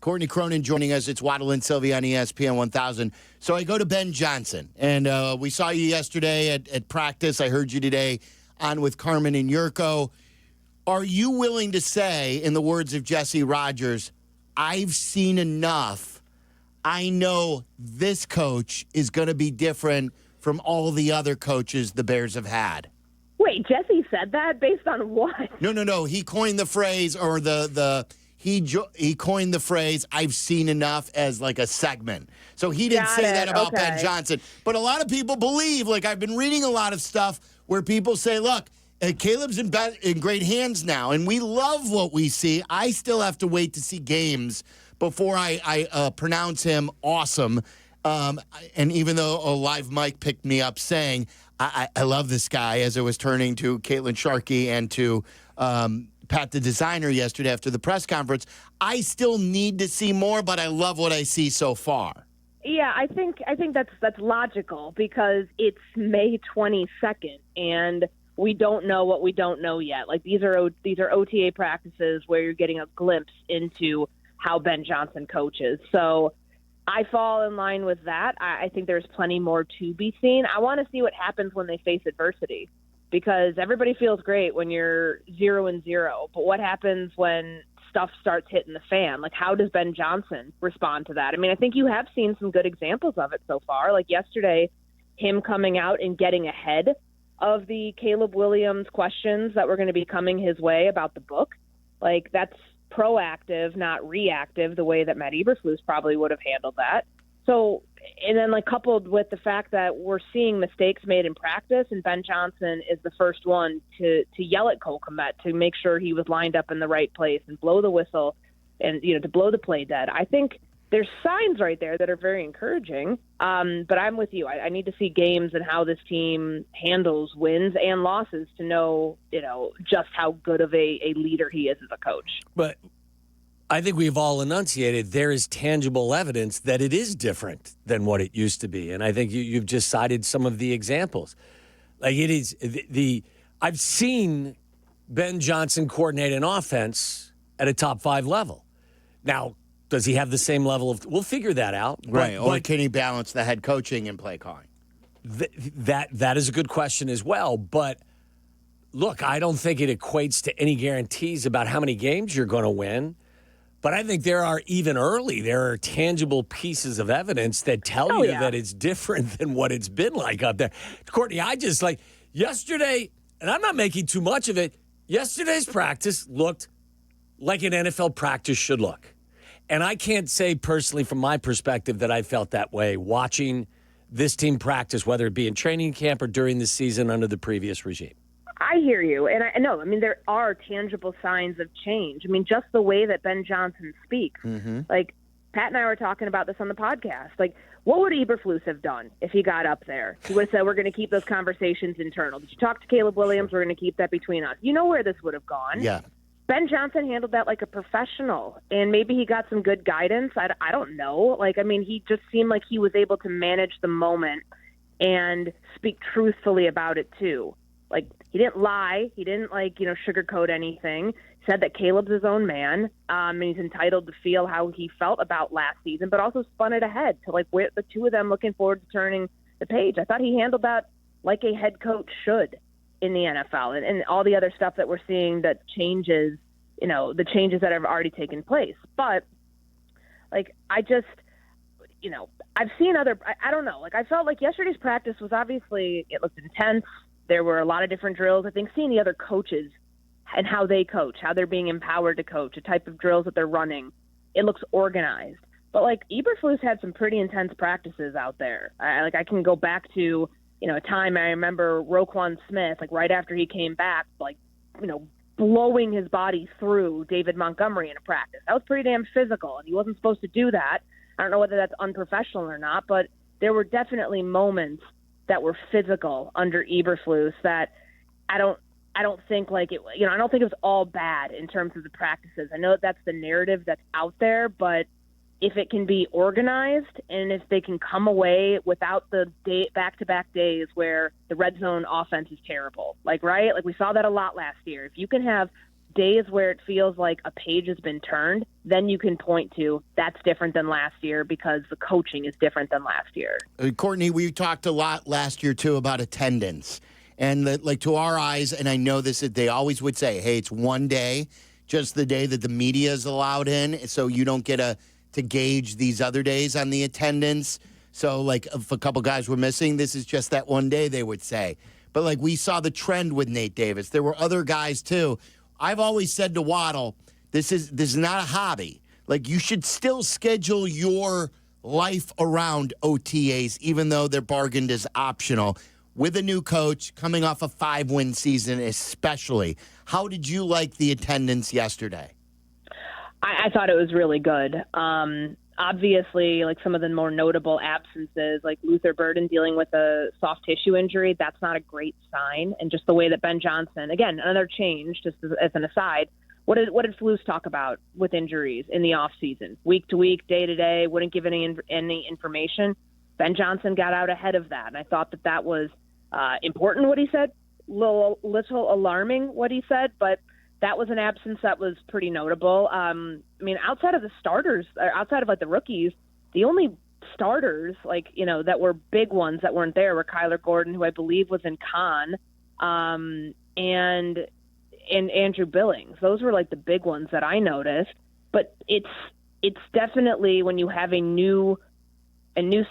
Courtney Cronin joining us. It's Waddle and Silvy on ESPN 1000. So I go to Ben Johnson, and we saw you yesterday at practice. I heard you today on with Carmen and Yurko. Are you willing to say, in the words of Jesse Rogers, I've seen enough. I know this coach is going to be different from all the other coaches the Bears have had? Wait, Jesse said that based on what? No. He coined the phrase, or he coined the phrase, I've seen enough, as like a segment. So he didn't say that about Ben Johnson. But a lot of people believe, like I've been reading a lot of stuff where people say, look, Caleb's in great hands now, and we love what we see. I still have to wait to see games before I pronounce him awesome. And even though a live mic picked me up saying, I love this guy, as I was turning to Caitlin Sharkey and to Pat the designer yesterday after the press conference, I still need to see more, but I love what I see so far. Yeah, I think that's logical because it's May 22nd, and we don't know what we don't know yet. Like these are OTA practices where you're getting a glimpse into how Ben Johnson coaches. So I fall in line with that. I think there's plenty more to be seen. I want to see what happens when they face adversity, because everybody feels great when you're 0-0. But what happens when stuff starts hitting the fan? Like, how does Ben Johnson respond to that? I mean, I think you have seen some good examples of it so far. Like yesterday, him coming out and getting ahead of the Caleb Williams questions that were going to be coming his way about the book. Like, that's proactive, not reactive, the way that Matt Eberflus probably would have handled that. So, and then like coupled with the fact that we're seeing mistakes made in practice, and Ben Johnson is the first one to yell at Cole Kmet to make sure he was lined up in the right place and blow the whistle and, to blow the play dead. I think there's signs right there that are very encouraging. But I'm with you. I need to see games and how this team handles wins and losses to know, just how good of a leader he is as a coach. But I think we've all enunciated there is tangible evidence that it is different than what it used to be. And I think you've just cited some of the examples. Like it is I've seen Ben Johnson coordinate an offense at a top 5 level. Now, does he have the same level of? We'll figure that out. Right. Or can he balance the head coaching and play calling? That is a good question as well. But look, I don't think it equates to any guarantees about how many games you're going to win. But I think there are tangible pieces of evidence that tell you that it's different than what it's been like up there. Courtney, I just like yesterday, and I'm not making too much of it, yesterday's practice looked like an NFL practice should look. And I can't say personally from my perspective that I felt that way watching this team practice, whether it be in training camp or during the season under the previous regime. I hear you. And I know, there are tangible signs of change. Just the way that Ben Johnson speaks. Mm-hmm. Like, Pat and I were talking about this on the podcast. Like, what would Eberflus have done if he got up there? He would have said, we're going to keep those conversations internal. Did you talk to Caleb Williams? We're going to keep that between us. You know where this would have gone. Yeah. Ben Johnson handled that like a professional, and maybe he got some good guidance. I don't know. He just seemed like he was able to manage the moment and speak truthfully about it too. Like, he didn't lie. He didn't sugarcoat anything. He said that Caleb's his own man, and he's entitled to feel how he felt about last season, but also spun it ahead to where the two of them looking forward to turning the page. I thought he handled that like a head coach should in the NFL, and all the other stuff that we're seeing that changes, the changes that have already taken place. But I just, I've seen I don't know. I felt like yesterday's practice was obviously, it looked intense. There were a lot of different drills. I think seeing the other coaches and how they coach, how they're being empowered to coach, the type of drills that they're running, it looks organized. But Eberflus had some pretty intense practices out there. I can go back to, a time I remember Roquan Smith, right after he came back, blowing his body through David Montgomery in a practice. That was pretty damn physical, and he wasn't supposed to do that. I don't know whether that's unprofessional or not, but there were definitely moments that were physical under Eberflus that I don't think I don't think it was all bad in terms of the practices. I know that's the narrative that's out there, but if it can be organized and if they can come away without the back-to-back days where the red zone offense is terrible, right? We saw that a lot last year. If you can have days where it feels like a page has been turned, then you can point to that's different than last year because the coaching is different than last year. Courtney, we talked a lot last year, too, about attendance. And, to our eyes, and I know this, they always would say, hey, it's one day, just the day that the media is allowed in, so you don't get to gauge these other days on the attendance. So, if a couple guys were missing, this is just that one day, they would say. But, we saw the trend with Nate Davis. There were other guys, too. I've always said to Waddle, this is not a hobby. You should still schedule your life around OTAs, even though they're bargained as optional. With a new coach coming off a 5-win season, especially. How did you like the attendance yesterday? I thought it was really good. Obviously, some of the more notable absences, like Luther Burden dealing with a soft tissue injury, that's not a great sign. And just the way that Ben Johnson, again, another change, just as an aside, what did Flus talk about with injuries in the offseason? Week to week, day to day, wouldn't give any information. Ben Johnson got out ahead of that. And I thought that was important, what he said, little alarming, what he said, but that was an absence that was pretty notable. Outside of the starters, or outside of the rookies, the only starters that were big ones that weren't there were Kyler Gordon, who I believe was in Con, and Andrew Billings. Those were the big ones that I noticed. But it's definitely when you have a new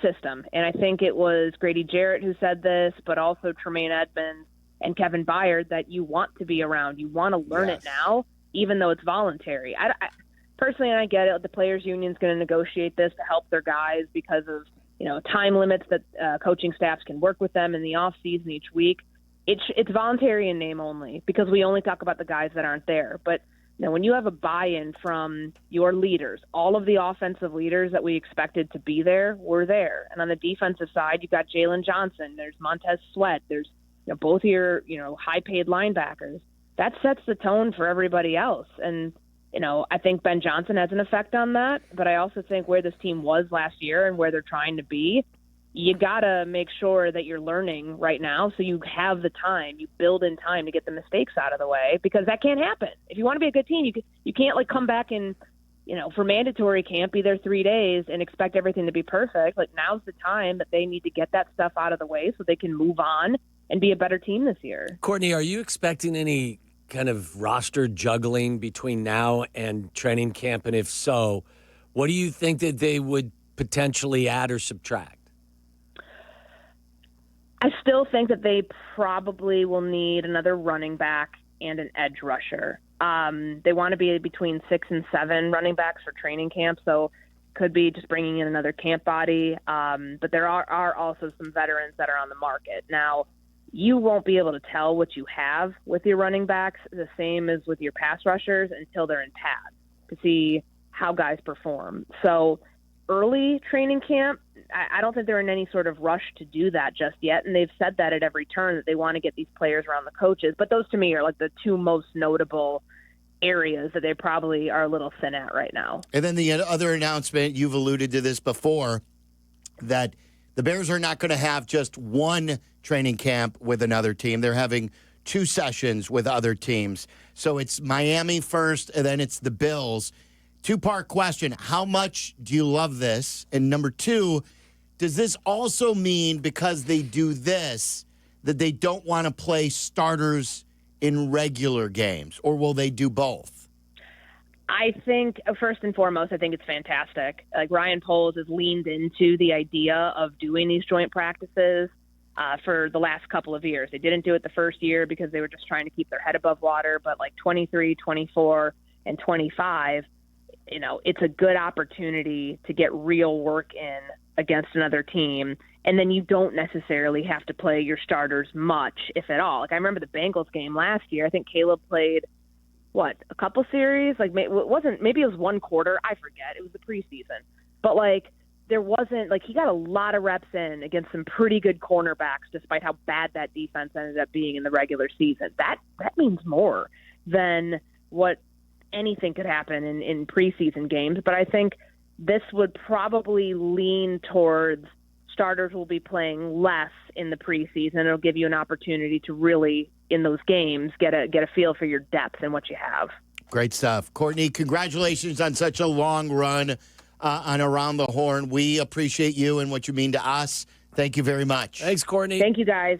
system, and I think it was Grady Jarrett who said this, but also Tremaine Edmonds and Kevin Byard, that you want to be around. You want to learn it now, even though it's voluntary. I personally, and I get it, the players' union is going to negotiate this to help their guys because of time limits that coaching staffs can work with them in the off season each week. It's voluntary in name only because we only talk about the guys that aren't there. But when you have a buy-in from your leaders, all of the offensive leaders that we expected to be there were there, and on the defensive side, you got Jalen Johnson, there's Montez Sweat, there's both your, high-paid linebackers. That sets the tone for everybody else. And, I think Ben Johnson has an effect on that. But I also think where this team was last year and where they're trying to be, you got to make sure that you're learning right now so you have the time. You build in time to get the mistakes out of the way because that can't happen. If you want to be a good team, you can't, come back and, for mandatory camp, be there 3 days and expect everything to be perfect. Now's the time that they need to get that stuff out of the way so they can move on and be a better team this year. Courtney, are you expecting any kind of roster juggling between now and training camp? And if so, what do you think that they would potentially add or subtract? I still think that they probably will need another running back and an edge rusher. They want to be between 6 and 7 running backs for training camp, so could be just bringing in another camp body. But there are also some veterans that are on the market. Now, you won't be able to tell what you have with your running backs, the same as with your pass rushers, until they're in pads to see how guys perform. So early training camp, I don't think they're in any sort of rush to do that just yet. And they've said that at every turn that they want to get these players around the coaches. But those to me are the two most notable areas that they probably are a little thin at right now. And then the other announcement, you've alluded to this before, that the Bears are not going to have just one training camp with another team. They're having 2 sessions with other teams. So it's Miami first, and then it's the Bills. 2-part question. How much do you love this? And number 2, does this also mean because they do this that they don't want to play starters in regular games, or will they do both? I think, first and foremost, I think it's fantastic. Ryan Poles has leaned into the idea of doing these joint practices for the last couple of years. They didn't do it the first year because they were just trying to keep their head above water, but 23, 24, and 25, it's a good opportunity to get real work in against another team. And then you don't necessarily have to play your starters much, if at all. I remember the Bengals game last year. I think Caleb played, a couple series? Maybe it was one quarter. I forget. It was the preseason. But, there wasn't, he got a lot of reps in against some pretty good cornerbacks, despite how bad that defense ended up being in the regular season. That means more than what anything could happen in preseason games. But I think this would probably lean towards starters will be playing less in the preseason. It'll give you an opportunity to really, in those games, get a feel for your depth and what you have. Great stuff. Courtney, congratulations on such a long run on Around the Horn. We appreciate you and what you mean to us. Thank you very much. Thanks, Courtney. Thank you, guys.